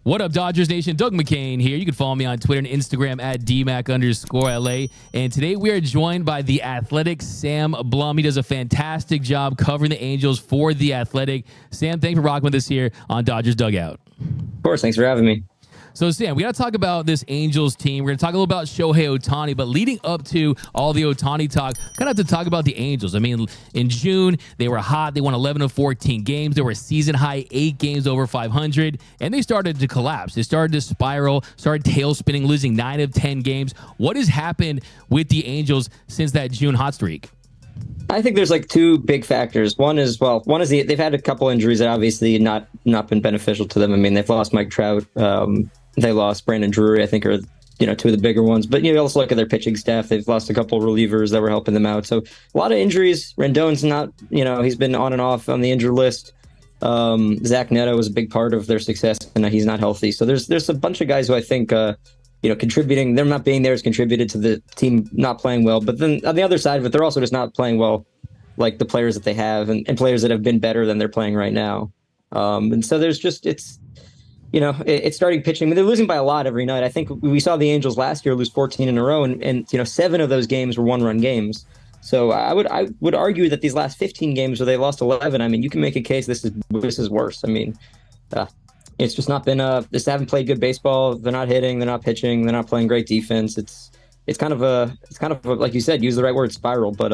What up, Dodgers Nation? Doug McCain here. You can follow me on Twitter and Instagram at DMAC_LA. And today we are joined by the Athletic Sam Blum. He does a fantastic job covering the Angels for the Athletic. Sam, thanks for rocking with us here on Dodgers Dugout. Of course, thanks for having me. So, Sam, we got to talk about this Angels team. We're going to talk a little about Shohei Ohtani, but leading up to all the Ohtani talk, kind of have to talk about the Angels. I mean, in June, they were hot. They won 11 of 14 games. They were season-high 8 games over 500, and they started to collapse. They started to spiral, started tail-spinning, losing 9 of 10 games. What has happened with the Angels since that June hot streak? I think there's like two big factors. One is they've had a couple injuries that obviously not been beneficial to them. I mean, they've lost Mike Trout. They lost Brandon Drury, I think, are two of the bigger ones. But you also look at their pitching staff. They've lost a couple of relievers that were helping them out. So a lot of injuries. Rendon's not, he's been on and off on the injured list. Zach Neto was a big part of their success, and he's not healthy. So there's a bunch of guys who I think contributing. Them not being there has contributed to the team not playing well. But then on the other side of it, they're also just not playing well, like the players that they have and players that have been better than they're playing right now. And so there's just it's starting pitching. I mean, they're losing by a lot every night. I think we saw the Angels last year lose 14 in a row, and 7 of those games were one-run games. So I would argue that these last 15 games where they lost 11, I mean, you can make a case this is worse. I mean, it's just not been they just haven't played good baseball. They're not hitting, they're not pitching, they're not playing great defense. It's kind of a like you said, use the right word, spiral. But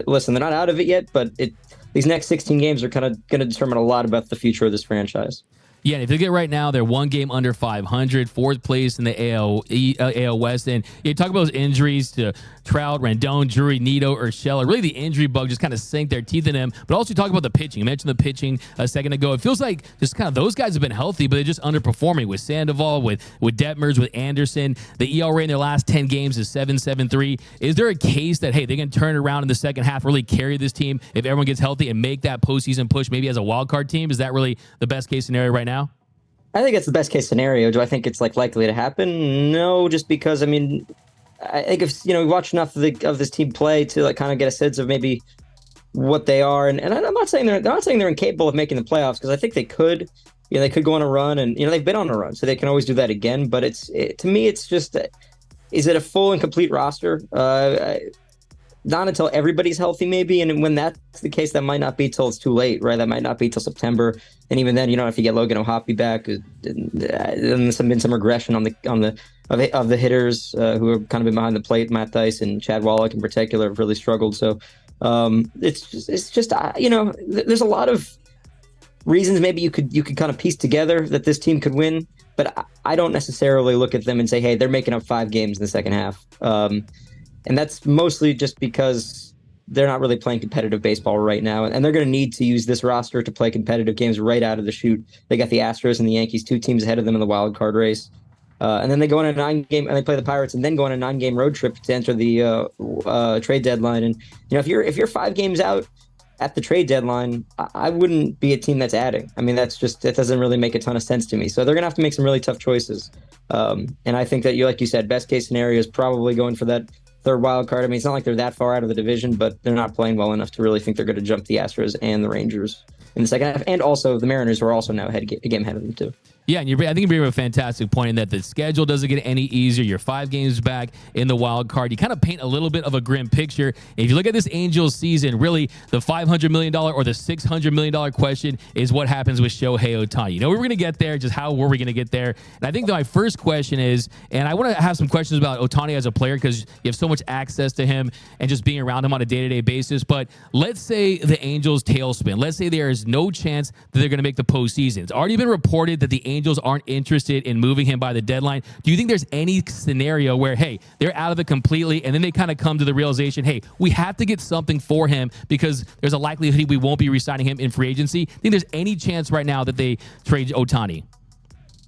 listen, they're not out of it yet. But these next 16 games are kind of going to determine a lot about the future of this franchise. Yeah, and if you look at right now, they're 1 game under 500, 4th place in the AL West. And you talk about those injuries to Trout, Rendon, Drury, Neto, Urshela. Really, the injury bug just kind of sank their teeth in them. But also, you talk about the pitching. You mentioned the pitching a second ago. It feels like just kind of those guys have been healthy, but they're just underperforming with Sandoval, with Detmers, with Anderson. The ERA in their last 10 games is 7.73. Is there a case that, hey, they can turn it around in the second half, really carry this team if everyone gets healthy and make that postseason push maybe as a wild card team? Is that really the best case scenario right now? I think it's the best case scenario. Do I think it's likely to happen? No, just because I think if we watch enough of this team play to kind of get a sense of maybe what they are, and I'm not saying they're incapable of making the playoffs, because I think they could. They could go on a run, and they've been on a run, so they can always do that again. But to me, it's just, is it a full and complete roster? Not until everybody's healthy, maybe. And when that's the case, that might not be till it's too late, right? That might not be till September. And even then, if you get Logan O'Hoppe back, then there's been some regression of the hitters who have kind of been behind the plate. Matt Dice and Chad Wallach in particular have really struggled. So it's just there's a lot of reasons maybe you could kind of piece together that this team could win, but I don't necessarily look at them and say, hey, they're making up 5 games in the second half. And that's mostly just because they're not really playing competitive baseball right now. And they're going to need to use this roster to play competitive games right out of the chute. They got the Astros and the Yankees, 2 teams ahead of them in the wild card race. And then they go on a 9-game, and they play the Pirates, and then go on a 9-game road trip to enter the trade deadline. And if you're 5 games out at the trade deadline, I wouldn't be a team that's adding. I mean, that doesn't really make a ton of sense to me. So they're going to have to make some really tough choices. And I think that like you said, best case scenario is probably going for that 3rd wild card. I mean, it's not like they're that far out of the division, but they're not playing well enough to really think they're going to jump the Astros and the Rangers in the second half, and also the Mariners, who are also now a game ahead of them too. Yeah, and I think you bring up a fantastic point in that the schedule doesn't get any easier. You're 5 games back in the wild card. You kind of paint a little bit of a grim picture. If you look at this Angels season, really the $500 million or the $600 million question is what happens with Shohei Ohtani. We were going to get there, just how were we going to get there? And I think that my first question is, and I want to have some questions about Ohtani as a player because you have so much access to him and just being around him on a day-to-day basis. But let's say the Angels tailspin. Let's say there is no chance that they're going to make the postseason. It's already been reported that the Angels aren't interested in moving him by the deadline. Do you think there's any scenario where, hey, they're out of it completely, and then they kind of come to the realization, hey, we have to get something for him because there's a likelihood we won't be re-signing him in free agency? Do you think there's any chance right now that they trade Ohtani?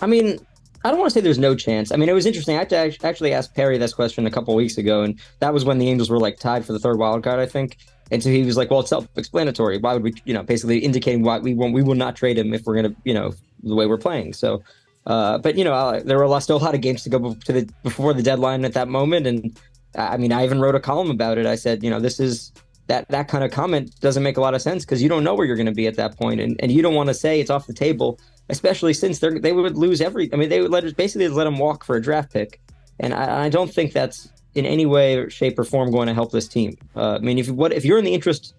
I mean, I don't want to say there's no chance. I mean, it was interesting. I actually asked Perry this question a couple of weeks ago, and that was when the Angels were tied for the 3rd wild card, I think. And so he was like, well, it's self-explanatory. Why would we, basically indicating why we will not trade him if we're going to, the way we're playing. So, but, there were still a lot of games to go before the deadline at that moment. And I mean, I even wrote a column about it. I said, this is that kind of comment doesn't make a lot of sense because you don't know where you're going to be at that point. And you don't want to say it's off the table especially since they would lose every. I mean, they would basically let him walk for a draft pick, and I don't think that's in any way, shape, or form going to help this team. I mean, if you're in the interest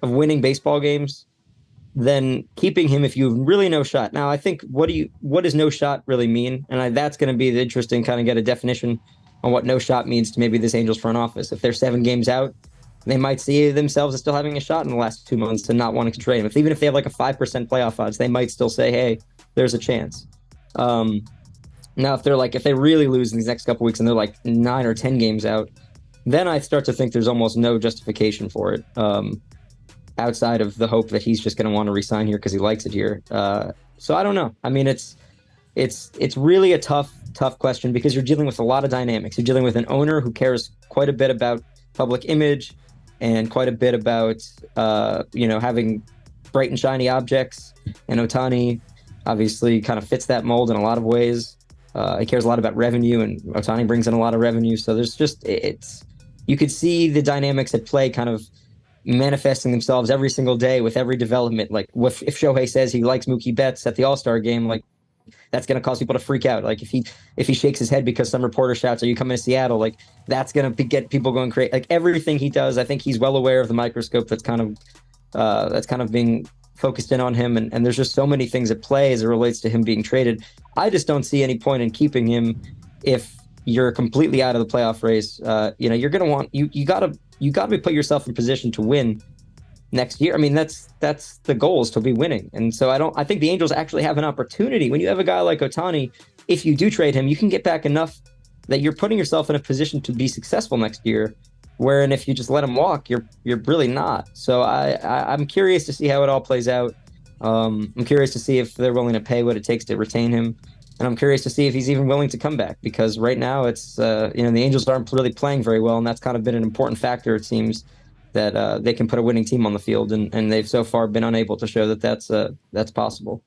of winning baseball games, then keeping him if you have really no shot. Now, I think what does no shot really mean? And that's going to be the interesting kind of get a definition on what no shot means to maybe this Angels front office. If they're 7 games out, they might see themselves as still having a shot in the last 2 months and not wanting to trade him. Even if they have like a 5% playoff odds, they might still say, hey, there's a chance. Now, if they really lose in these next couple weeks and they're like 9 or 10 games out, then I start to think there's almost no justification for it. Outside of the hope that he's just going to want to resign here because he likes it here. So I don't know. I mean, it's really a tough question because you're dealing with a lot of dynamics. You're dealing with an owner who cares quite a bit about public image and quite a bit about, having bright and shiny objects. And Ohtani obviously kind of fits that mold in a lot of ways. He cares a lot about revenue, and Ohtani brings in a lot of revenue. So there's you could see the dynamics at play kind of manifesting themselves every single day with every development. Like if Shohei says he likes Mookie Betts at the All-Star game, like that's going to cause people to freak out. Like if he shakes his head because some reporter shouts, "Are you coming to Seattle?" Like that's going to get people going crazy. Like everything he does, I think he's well aware of the microscope that's kind of being focused in on him. And there's just so many things at play as it relates to him being traded. I just don't see any point in keeping him if you're completely out of the playoff race. You're going to want you got to put yourself in position to win next year. I mean, that's the goal, is to be winning. And so I think the Angels actually have an opportunity. When you have a guy like Ohtani, if you do trade him, you can get back enough that you're putting yourself in a position to be successful next year. Wherein if you just let him walk, you're really not. So I'm curious to see how it all plays out. I'm curious to see if they're willing to pay what it takes to retain him. And I'm curious to see if he's even willing to come back, because right now it's, the Angels aren't really playing very well. And that's kind of been an important factor, it seems, that they can put a winning team on the field. And they've so far been unable to show that that's possible.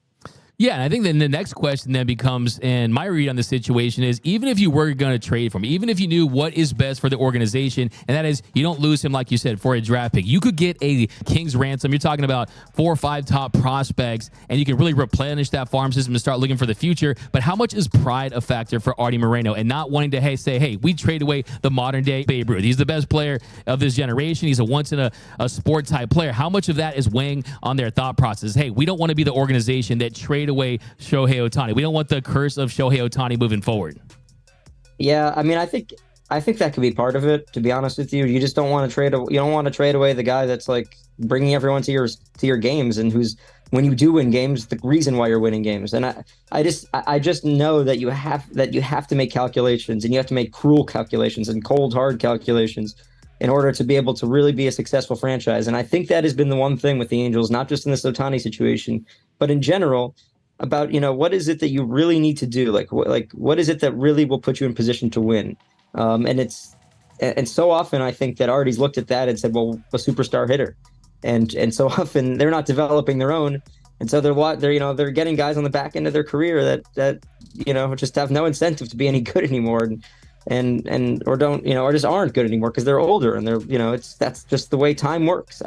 Yeah, and I think then the next question then becomes, and my read on the situation is, even if you were going to trade for him, even if you knew what is best for the organization, and that is you don't lose him, like you said, for a draft pick, you could get a king's ransom. You're talking about 4 or 5 top prospects, and you can really replenish that farm system and start looking for the future. But how much is pride a factor for Artie Moreno and not wanting to say, hey, we trade away the modern day Babe Ruth? He's the best player of this generation. He's a once in a sport type player. How much of that is weighing on their thought process? Hey, we don't want to be the organization that trade away Shohei Ohtani. We don't want the curse of Shohei Ohtani moving forward. Yeah, I mean, I think that could be part of it. To be honest with you, you just don't want to trade. You don't want to trade away the guy that's like bringing everyone to your games, and who's, when you do win games, the reason why you're winning games. And I just know that you have to make calculations, and you have to make cruel calculations and cold hard calculations in order to be able to really be a successful franchise. And I think that has been the one thing with the Angels, not just in this Ohtani situation, but in general, about, what is it that you really need to do? Like what is it that really will put you in position to win? And so often I think that Artie's looked at that and said, well, a superstar hitter. And so often they're not developing their own. And so they're getting guys on the back end of their career that just have no incentive to be any good anymore. Or don't, or just aren't good anymore because they're older, and they're, that's just the way time works.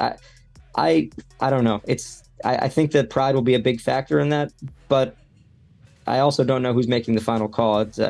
I don't know. I think that pride will be a big factor in that, but I also don't know who's making the final call. It's,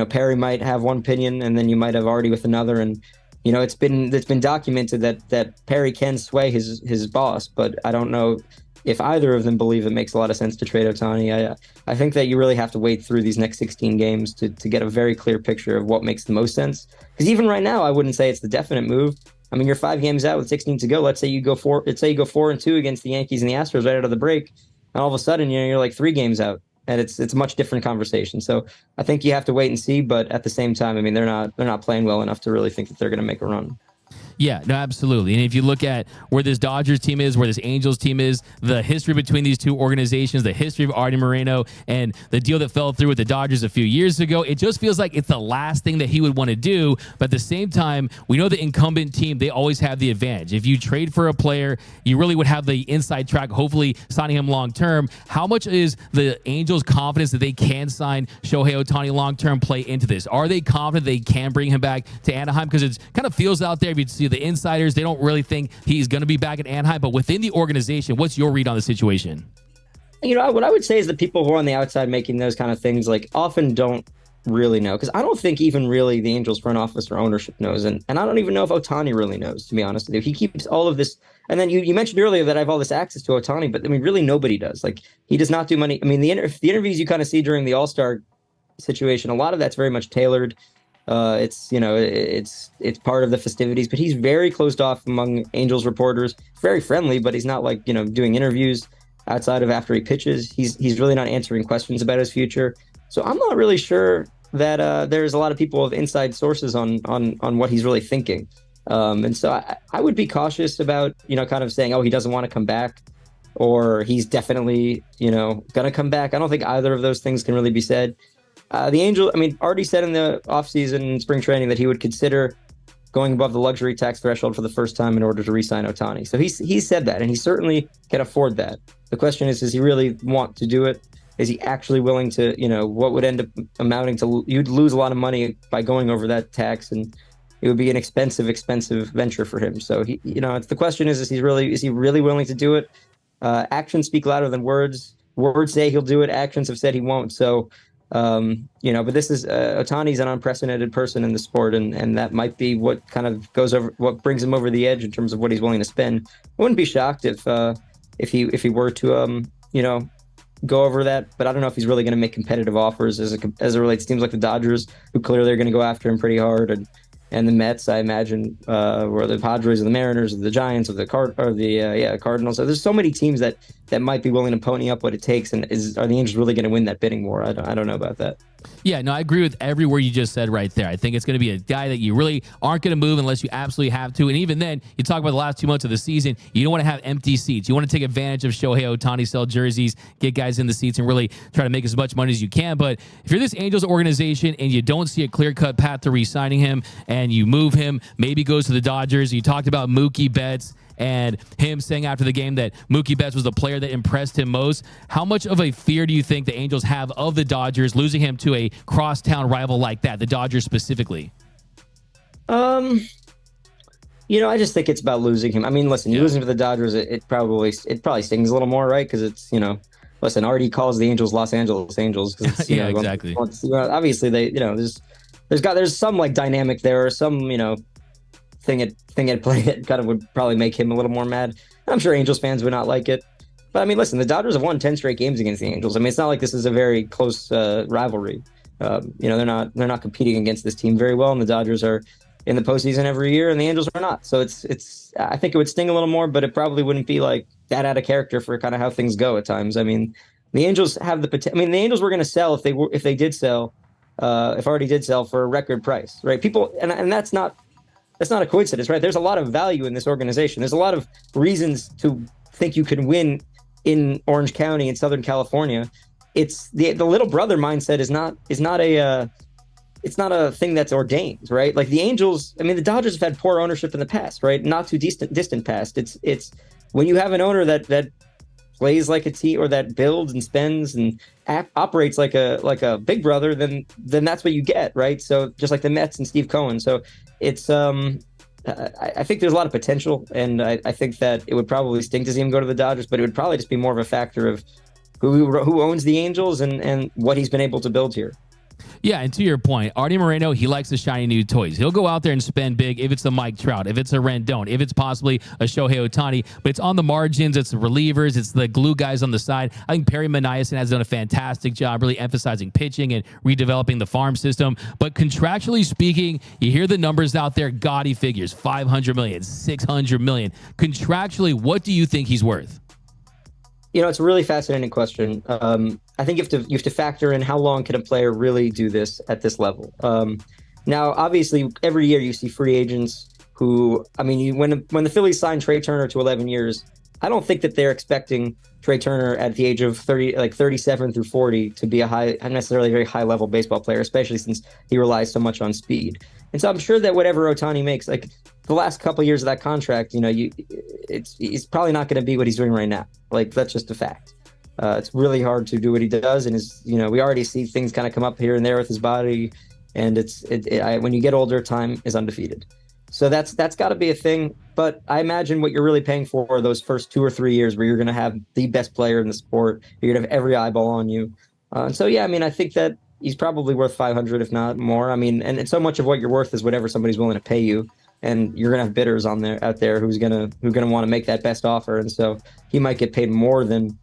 Perry might have one opinion, and then you might have Artie with another. And, it's been documented that Perry can sway his boss, but I don't know if either of them believe it makes a lot of sense to trade Ohtani. I think that you really have to wait through these next 16 games to get a very clear picture of what makes the most sense. Because even right now, I wouldn't say it's the definite move. I mean, you're 5 games out with 16 to go. Let's say you go 4-2 against the Yankees and the Astros right out of the break, and all of a sudden, you're like 3 games out, and it's a much different conversation. So I think you have to wait and see. But at the same time, I mean, they're not playing well enough to really think that they're going to make a run. Yeah, no, absolutely. And if you look at where this Dodgers team is, where this Angels team is, the history between these two organizations, the history of Artie Moreno and the deal that fell through with the Dodgers a few years ago, it just feels like it's the last thing that he would want to do. But at the same time, we know the incumbent team, they always have the advantage. If you trade for a player, you really would have the inside track, hopefully signing him long-term. How much is the Angels' confidence that they can sign Shohei Ohtani long-term play into this? Are they confident they can bring him back to Anaheim? Because it kind of feels out there, if you see the insiders, they don't really think he's going to be back at Anaheim. But within the organization, what's your read on the situation? What I would say is the people who are on the outside making those kind of things like often don't really know, because I don't think even really the Angels front office or ownership knows, and I don't even know if Ohtani really knows, to be honest with you. He keeps all of this, and then you mentioned earlier that I have all this access to Ohtani, but I mean really nobody does. Like he does not do money. I mean the interviews you kind of see during the All-Star situation, a lot of that's very much tailored. It's part of the festivities, but he's very closed off among Angels reporters. Very friendly, but he's not like doing interviews outside of after he pitches. He's really not answering questions about his future. So I'm not really sure that there's a lot of people with inside sources on what he's really thinking. And so I would be cautious about kind of saying, oh, he doesn't want to come back, or he's definitely gonna come back. I don't think either of those things can really be said. The Angel, I mean, already said in the offseason spring training that he would consider going above the luxury tax threshold for the first time in order to re-sign Ohtani. So he said that, and he certainly can afford that. The question is, does he really want to do it? Is he actually willing to, what would end up amounting to, you'd lose a lot of money by going over that tax, and it would be an expensive venture for him. So the question is he really willing to do it? Actions speak louder than words. Words say he'll do it. Actions have said he won't. So, but this is Otani's an unprecedented person in the sport, and that might be what kind of what brings him over the edge in terms of what he's willing to spend. I wouldn't be shocked if he were to go over that, but I don't know if he's really going to make competitive offers as it relates to teams like the Dodgers, who clearly are going to go after him pretty hard, and the Mets, I imagine, or the Padres, or the Mariners, or the Giants, or the Cardinals. So there's so many teams that might be willing to pony up what it takes. And are the Angels really going to win that bidding war? I don't know about that. Yeah, no, I agree with every word you just said right there. I think it's going to be a guy that you really aren't going to move unless you absolutely have to. And even then, you talk about the last 2 months of the season, you don't want to have empty seats. You want to take advantage of Shohei Ohtani, sell jerseys, get guys in the seats, and really try to make as much money as you can. But if you're this Angels organization and you don't see a clear-cut path to re-signing him, and you move him, maybe goes to the Dodgers. You talked about Mookie Betts and him saying after the game that Mookie Betts was the player that impressed him most. How much of a fear do you think the Angels have of the Dodgers losing him to a crosstown rival like that, the Dodgers specifically? I just think it's about losing him. I mean, listen, you losing to the Dodgers, it probably stings a little more, right? Because it's, listen, Artie calls the Angels Los Angeles Angels. Yeah, exactly. Obviously, there's some like dynamic there, or some thing at play that kind of would probably make him a little more mad. I'm sure Angels fans would not like it, but I mean, listen, the Dodgers have won 10 straight games against the Angels. I mean, it's not like this is a very close rivalry. They're not competing against this team very well, and the Dodgers are in the postseason every year, and the Angels are not. So it's I think it would sting a little more, but it probably wouldn't be like that out of character for kind of how things go at times. I mean, the Angels have the potential. I mean, the Angels were going to sell if they did sell, if already did sell for a record price, right? People, and that's not a coincidence, right? There's a lot of value in this organization. There's a lot of reasons to think you can win in Orange County in Southern California. It's the little brother mindset is not a thing that's ordained, right? Like the Angels, I mean, the Dodgers have had poor ownership in the past, right? Not too distant past. It's when you have an owner that plays like a team, or that builds and spends and operates like a big brother, then that's what you get, right? So just like the Mets and Steve Cohen. So it's I think there's a lot of potential, and I think that it would probably sting to see him go to the Dodgers, but it would probably just be more of a factor of who owns the Angels and what he's been able to build here. Yeah, and to your point, Artie Moreno, he likes the shiny new toys. He'll go out there and spend big if it's a Mike Trout, if it's a Rendon, if it's possibly a Shohei Ohtani, but it's on the margins, it's the relievers, it's the glue guys on the side. I think Perry Manayasen has done a fantastic job really emphasizing pitching and redeveloping the farm system. But contractually speaking, you hear the numbers out there, gaudy figures, $500 million, $600 million. Contractually, what do you think he's worth? It's a really fascinating question. I think you have to factor in how long can a player really do this at this level. Now, obviously, every year you see free agents who, I mean, when the Phillies signed Trey Turner to 11 years, I don't think that they're expecting Trey Turner at the age of 37 through 40 to be necessarily a very high level baseball player, especially since he relies so much on speed. And so I'm sure that whatever Ohtani makes, like the last couple of years of that contract, he's probably not going to be what he's doing right now. Like, that's just a fact. It's really hard to do what he does, and we already see things kind of come up here and there with his body, and when you get older, time is undefeated. So that's got to be a thing. But I imagine what you're really paying for are those first 2 or 3 years where you're going to have the best player in the sport. You're going to have every eyeball on you. And so, yeah, I mean, I think that he's probably worth 500, if not more. I mean, and so much of what you're worth is whatever somebody's willing to pay you. And you're gonna have bidders on there out there who's gonna want to make that best offer. And so he might get paid more than,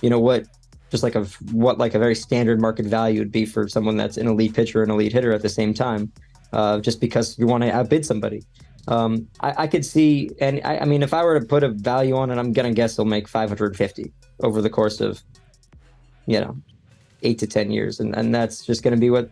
what just like what a very standard market value would be for someone that's an elite pitcher and elite hitter at the same time, just because you want to outbid somebody. I could see, and I mean, if I were to put a value on it, I'm gonna guess he'll make 550 over the course of, 8 to 10 years, and that's just gonna be what.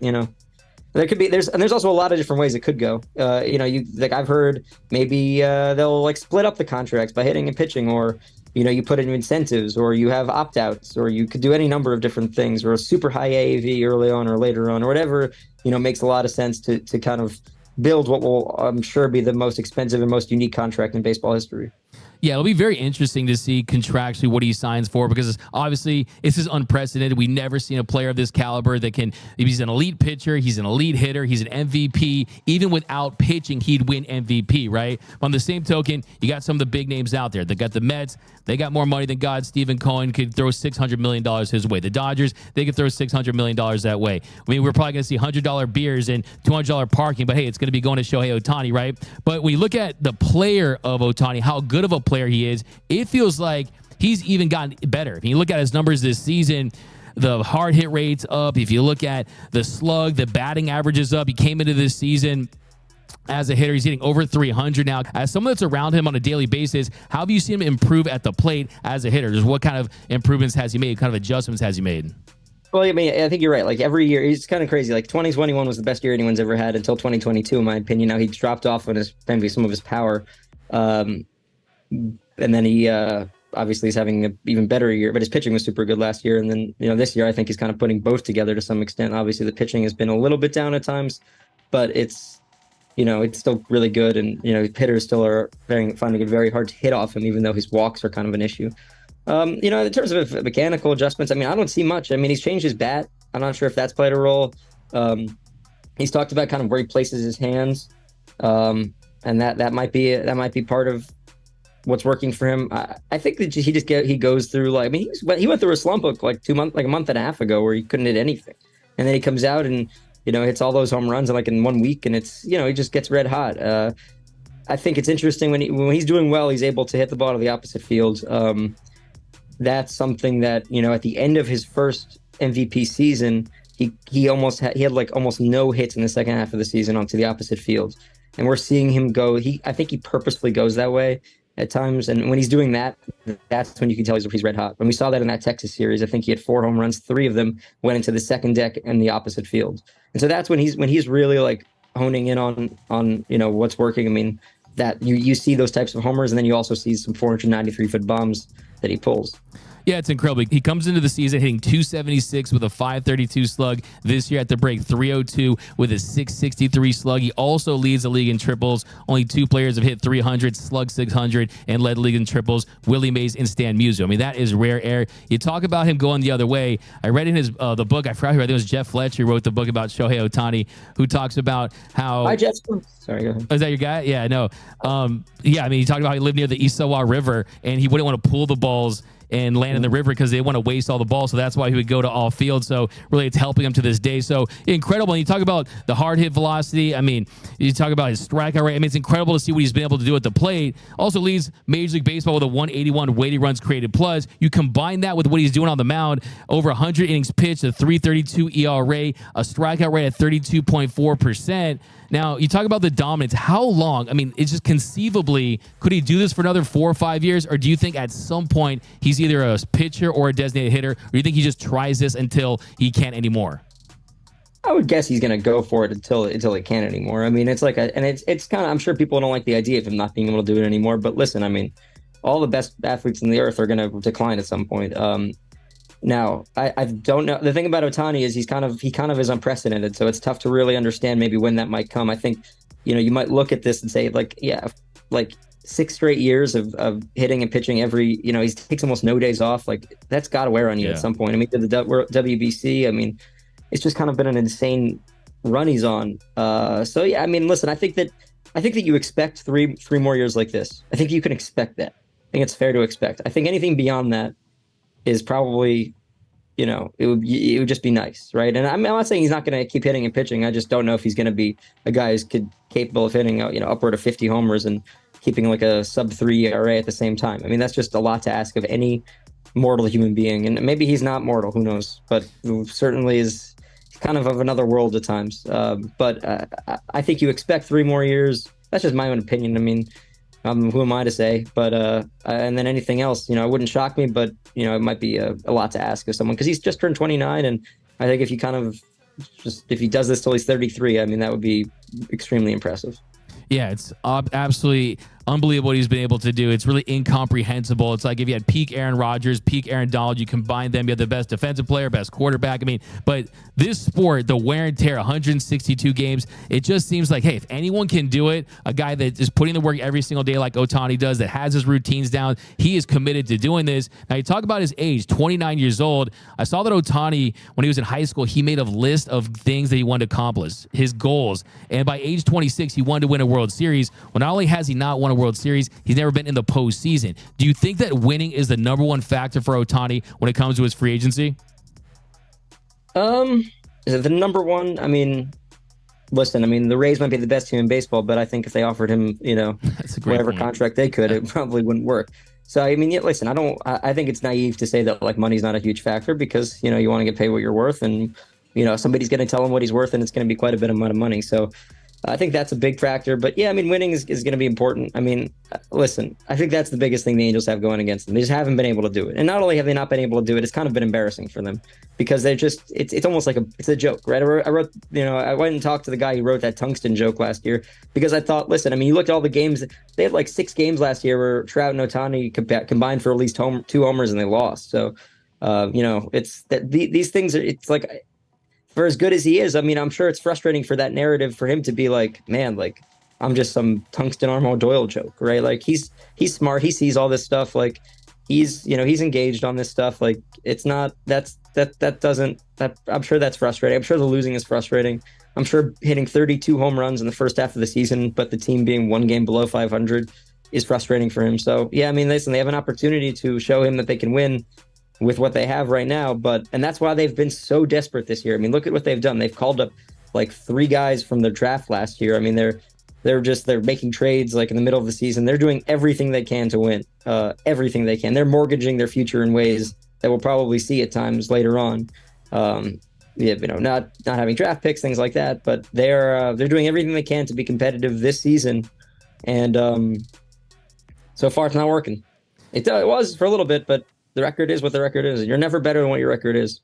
There could be there's also a lot of different ways it could go. You like I've heard maybe they'll like split up the contracts by hitting and pitching, or you put in incentives, or you have opt outs, or you could do any number of different things, or a super high AAV early on or later on, or whatever makes a lot of sense to kind of build what will, I'm sure, be the most expensive and most unique contract in baseball history. Yeah, it'll be very interesting to see contractually what he signs for, because obviously this is unprecedented. We've never seen a player of this caliber that can, if he's an elite pitcher, he's an elite hitter, he's an MVP. Even without pitching, he'd win MVP, right? On the same token, you got some of the big names out there. They got the Mets. They got more money than God. Stephen Cohen could throw $600 million his way. The Dodgers, they could throw $600 million that way. I mean, we're probably going to see $100 beers and $200 parking, but hey, it's going to be going to Shohei Ohtani, right? But when you look at the player of Ohtani, how good of a player he is, it feels like he's even gotten better. If you look at his numbers this season, the hard hit rate's up. If you look at the slug, the batting average is up. He came into this season as a hitter, he's hitting over 300 now. As someone that's around him on a daily basis, how have you seen him improve at the plate as a hitter? Just what kind of improvements has he made? What kind of adjustments has he made? Well, I mean, I think you're right. Like every year, he's kind of crazy. Like 2021 was the best year anyone's ever had until 2022, in my opinion. Now he's dropped off on maybe some of his power. And then he obviously is having an even better year, but his pitching was super good last year. And then, this year, I think he's kind of putting both together to some extent. Obviously, the pitching has been a little bit down at times, but it's still really good. And, hitters still are finding it very hard to hit off him, even though his walks are kind of an issue. In terms of mechanical adjustments, I mean, I don't see much. I mean, he's changed his bat. I'm not sure if that's played a role. He's talked about kind of where he places his hands. And that might be part of what's working for him. I think that he goes through he went through a slump of a month and a half ago where he couldn't hit anything. And then he comes out and, hits all those home runs in 1 week, and it's, he just gets red hot. I think it's interesting when he's doing well, he's able to hit the ball to the opposite field. That's something that, at the end of his first MVP season, he had almost no hits in the second half of the season onto the opposite field. And we're seeing him go, I think he purposefully goes that way at times. And when he's doing that, that's when you can tell he's red hot. When we saw that in that Texas series, I think he had 4 home runs, 3 of them went into the second deck and the opposite field. And so that's when he's really honing in on what's working. I mean, that you see those types of homers, and then you also see some 493-foot bombs that he pulls. Yeah, it's incredible. He comes into the season hitting 276 with a 532 slug. This year at the break, 302 with a 663 slug. He also leads the league in triples. Only 2 players have hit 300, slug 600, and led the league in triples, Willie Mays and Stan Musial. I mean, that is rare air. You talk about him going the other way. I read in his the book, I forgot who, I think it was Jeff Fletcher who wrote the book about Shohei Ohtani, who talks about how... Hi, Jeff. Sorry, go ahead. Oh, is that your guy? Yeah, no. Yeah, I mean, he talked about how he lived near the Isawa River, and he wouldn't want to pull the balls and land in the river because they want to waste all the balls. So that's why he would go to all field. So really it's helping him to this day. So incredible. And you talk about the hard hit velocity. I mean, you talk about his strikeout rate. I mean, it's incredible to see what he's been able to do at the plate. Also leads Major League Baseball with a 181 weighted runs created plus. You combine that with what he's doing on the mound, over 100 innings pitched, a 3.32 ERA, a strikeout rate at 32.4%. Now, you talk about the dominance. How long? I mean, it's just conceivably, could he do this for another 4 or 5 years? Or do you think at some point he's either a pitcher or a designated hitter? Or do you think he just tries this until he can't anymore? I would guess he's going to go for it until he can't anymore. I mean, it's it's kind of, I'm sure people don't like the idea of him not being able to do it anymore. But listen, I mean, all the best athletes in the earth are going to decline at some point. Now, I don't know. The thing about Ohtani is he kind of is unprecedented, so it's tough to really understand maybe when that might come. I think, you might look at this and say, 6 straight years of hitting and pitching every, he takes almost no days off. That's got to wear on you at some point. I mean, the WBC, I mean, it's just kind of been an insane run he's on. So, yeah, I mean, listen, I think I think that you expect three more years like this. I think you can expect that. I think it's fair to expect. I think anything beyond that is probably, it would just be nice, right? And I'm not saying he's not going to keep hitting and pitching. I just don't know if he's going to be a guy who's capable of hitting, upward of 50 homers and keeping like a sub 3 ERA at the same time. I mean, that's just a lot to ask of any mortal human being, and maybe he's not mortal. Who knows? But certainly is kind of another world at times. But I think you expect 3 more years. That's just my own opinion. I mean, who am I to say? But and then anything else, it wouldn't shock me, but it might be a lot to ask of someone because he's just turned 29, and I think if you kind of if he does this till he's 33, I mean, that would be extremely impressive. Yeah, it's absolutely unbelievable what he's been able to do. It's really incomprehensible. It's like if you had peak Aaron Rodgers, peak Aaron Donald, you combine them, you have the best defensive player, best quarterback. I mean, but this sport, the wear and tear, 162 games, it just seems like, hey, if anyone can do it, a guy that is putting the work every single day like Ohtani does, that has his routines down, he is committed to doing this. Now, you talk about his age, 29 years old. I saw that Ohtani, when he was in high school, he made a list of things that he wanted to accomplish, his goals. And by age 26, he wanted to win a World Series. Well, not only has he not won a World Series, he's never been in the postseason. Do you think that winning is the number one factor for Ohtani when it comes to his free agency? Is it the number one? I mean, listen, I mean, the Rays might be the best team in baseball, but I think if they offered him, whatever contract they could, it probably wouldn't work. So, I mean, listen, I think it's naive to say that like money's not a huge factor because, you want to get paid what you're worth, and, somebody's going to tell him what he's worth, and it's going to be quite a bit of amount of money. So I think that's a big factor. But yeah, I mean, winning is going to be important. I mean, listen, I think that's the biggest thing the Angels have going against them. They just haven't been able to do it. And not only have they not been able to do it, it's kind of been embarrassing for them because they're just, it's almost like it's a joke, right? I wrote, I went and talked to the guy who wrote that tungsten joke last year because I thought, listen, I mean, you look at all the games, they had like 6 games last year where Trout and Ohtani combined for at least 2 homers and they lost. So, it's that these things are, it's like, for as good as he is, I mean, I'm sure it's frustrating for that narrative for him to be like, man, like I'm just some tungsten Armo Doyle joke, right? Like he's smart, he sees all this stuff, like he's engaged on this stuff. Like it's not I'm sure that's frustrating. I'm sure the losing is frustrating. I'm sure hitting 32 home runs in the first half of the season, but the team being 1 game below 500 is frustrating for him. So yeah, I mean, listen, they have an opportunity to show him that they can win with what they have right now, and that's why they've been so desperate this year. I mean, look at what they've done. They've called up like 3 guys from their draft last year. I mean, they're making trades like in the middle of the season. They're doing everything they can to win, everything they can. They're mortgaging their future in ways that we'll probably see at times later on. Not having draft picks, things like that, but they're doing everything they can to be competitive this season, and so far it's not working. It was for a little bit, but the record is what the record is. You're never better than what your record is.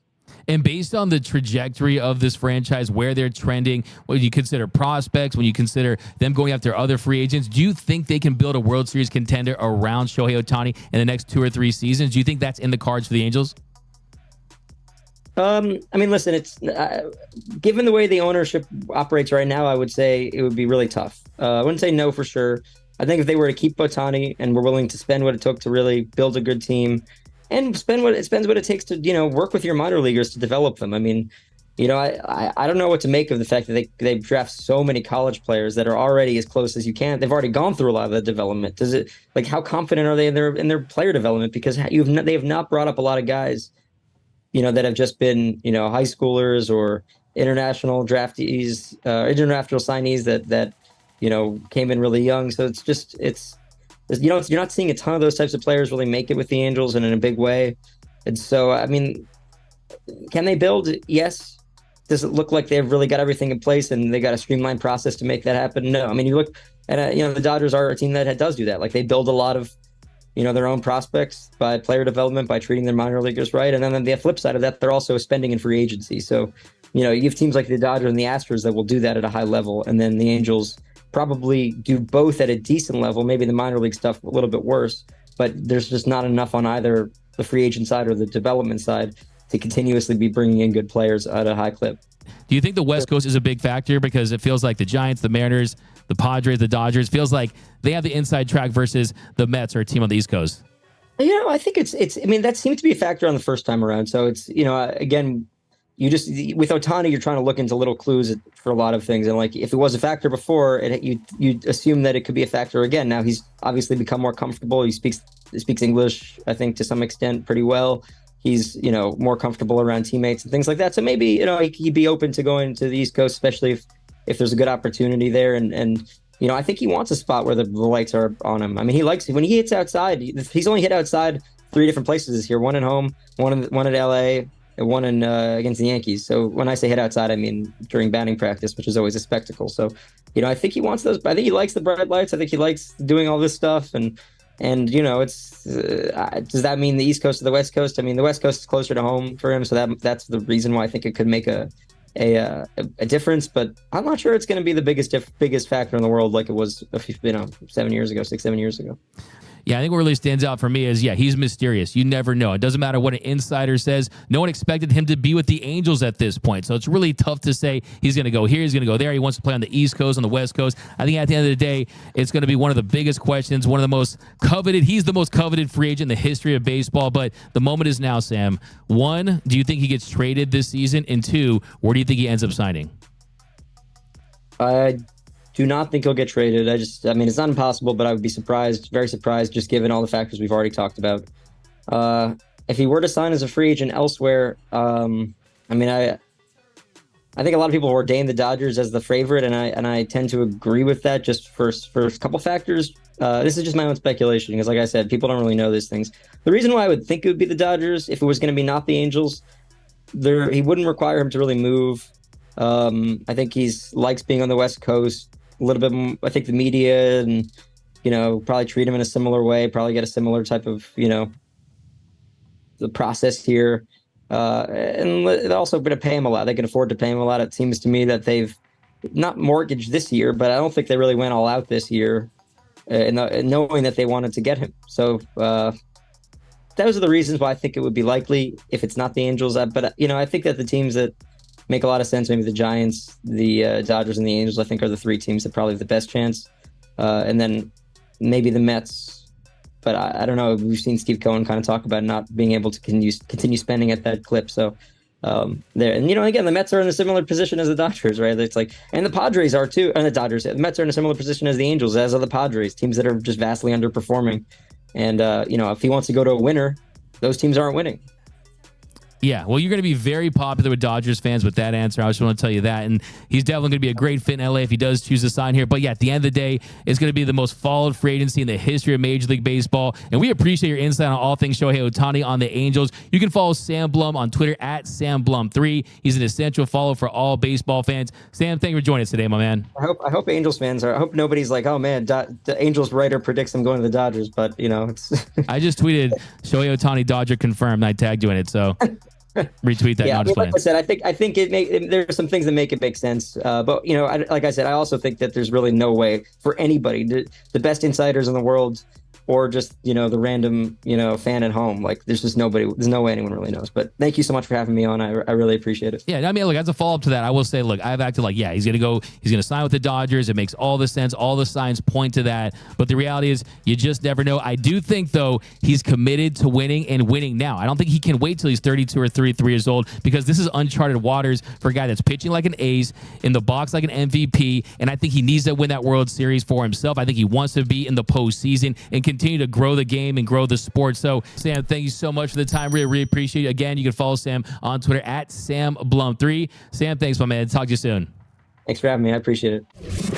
And based on the trajectory of this franchise, where they're trending, when you consider prospects, when you consider them going after other free agents, do you think they can build a World Series contender around Shohei Ohtani in the next 2 or 3 seasons? Do you think that's in the cards for the Angels? I mean, listen, it's given the way the ownership operates right now, I would say it would be really tough. I wouldn't say no for sure. I think if they were to keep Ohtani and were willing to spend what it took to really build a good team, and spends what it takes to, work with your minor leaguers to develop them. I mean, I don't know what to make of the fact that they draft so many college players that are already as close as you can. They've already gone through a lot of the development. Does it how confident are they in their player development? Because they have not brought up a lot of guys, that have just been, high schoolers or international draftees, international signees that came in really young. So you're not seeing a ton of those types of players really make it with the Angels and in a big way. And so, I mean, can they build? Yes. Does it look like they've really got everything in place and they got a streamlined process to make that happen? No. I mean, you look at, the Dodgers are a team that does do that. Like they build a lot of, their own prospects by player development, by treating their minor leaguers right. And then on the flip side of that, they're also spending in free agency. So, you have teams like the Dodgers and the Astros that will do that at a high level. And then the Angels probably do both at a decent level, maybe the minor league stuff a little bit worse, but there's just not enough on either the free agent side or the development side to continuously be bringing in good players at a high clip. Do you think the West Coast is a big factor? Because it feels like the Giants, the Mariners, the Padres, the Dodgers, feels like they have the inside track versus the Mets or a team on the East Coast. I think it's, I mean, that seemed to be a factor on the first time around. So it's, again, you just with Ohtani, you're trying to look into little clues for a lot of things, and like if it was a factor before, you assume that it could be a factor again. Now he's obviously become more comfortable. He speaks English, I think, to some extent pretty well. He's more comfortable around teammates and things like that. So maybe he'd be open to going to the East Coast, especially if there's a good opportunity there. And I think he wants a spot where the lights are on him. I mean, he likes when he hits outside. He's only hit outside 3 different places this year. One at home, one at LA, and one in against the Yankees. So when I say hit outside, I mean during batting practice, which is always a spectacle. So I think he wants those. I think he likes the bright lights. I think he likes doing all this stuff. And it's does that mean the East Coast or the West Coast? I mean, the West Coast is closer to home for him, so that's the reason why I think it could make a difference. But I'm not sure it's going to be the biggest factor in the world like it was 7 years ago, 6-7 years ago. Yeah, I think what really stands out for me is, he's mysterious. You never know. It doesn't matter what an insider says. No one expected him to be with the Angels at this point. So it's really tough to say he's going to go here, he's going to go there. He wants to play on the East Coast, on the West Coast. I think at the end of the day, it's going to be one of the biggest questions, one of the most coveted. He's the most coveted free agent in the history of baseball. But the moment is now, Sam. 1, do you think he gets traded this season? And 2, where do you think he ends up signing? I do not think he'll get traded. I mean, it's not impossible, but I would be surprised, very surprised, just given all the factors we've already talked about. If he were to sign as a free agent elsewhere, I mean, I think a lot of people ordain the Dodgers as the favorite, and I tend to agree with that just for a couple factors. This is just my own speculation because, like I said, people don't really know these things. The reason why I would think it would be the Dodgers, if it was going to be not the Angels, he wouldn't require him to really move. I think likes being on the West Coast a little bit. I think the media and probably treat him in a similar way, probably get a similar type of the process here, and they're also going to pay him a lot. They can afford to pay him a lot. It seems to me that they've not mortgaged this year, but I don't think they really went all out this year, knowing that they wanted to get him. So those are the reasons why I think it would be likely if it's not the Angels. But I think that the teams that make a lot of sense, maybe the Giants, the Dodgers, and the Angels, I think are the 3 teams that probably have the best chance. And then maybe the Mets. But I don't know. We've seen Steve Cohen kind of talk about not being able to continue spending at that clip. So there. And, again, the Mets are in a similar position as the Dodgers, right? It's like, and the Padres are too. And the Dodgers, the Mets are in a similar position as the Angels, as are the Padres, teams that are just vastly underperforming. And, if he wants to go to a winner, those teams aren't winning. Yeah, well, you're going to be very popular with Dodgers fans with that answer. I just want to tell you that. And he's definitely going to be a great fit in LA if he does choose to sign here. But yeah, at the end of the day, it's going to be the most followed free agency in the history of Major League Baseball. And we appreciate your insight on all things Shohei Ohtani on the Angels. You can follow Sam Blum on Twitter at SamBlum3. He's an essential follow for all baseball fans. Sam, thank you for joining us today, my man. I hope Angels fans I hope nobody's like, oh man, the Angels writer predicts I'm going to the Dodgers. But it's. I just tweeted Shohei Ohtani Dodger confirmed. And I tagged you in it, so. Retweet that. Yeah, like I said, I think there are some things that make it make sense. But like I said, I also think that there's really no way for anybody, the best insiders in the world, or just the random fan at home. Like there's just nobody. There's no way anyone really knows. But thank you so much for having me on. I really appreciate it. Yeah, I mean, look, as a follow up to that, I will say, look, I've acted like, he's gonna sign with the Dodgers. It makes all the sense. All the signs point to that. But the reality is, you just never know. I do think though he's committed to winning and winning now. I don't think he can wait till he's 32 or 33 years old because this is uncharted waters for a guy that's pitching like an ace, in the box like an MVP, and I think he needs to win that World Series for himself. I think he wants to be in the postseason and continue to grow the game and grow the sport. So, Sam, thank you so much for the time. Really appreciate it. Again, you can follow Sam on Twitter at SamBlum3. Sam, thanks, my man. Talk to you soon. Thanks for having me. I appreciate it.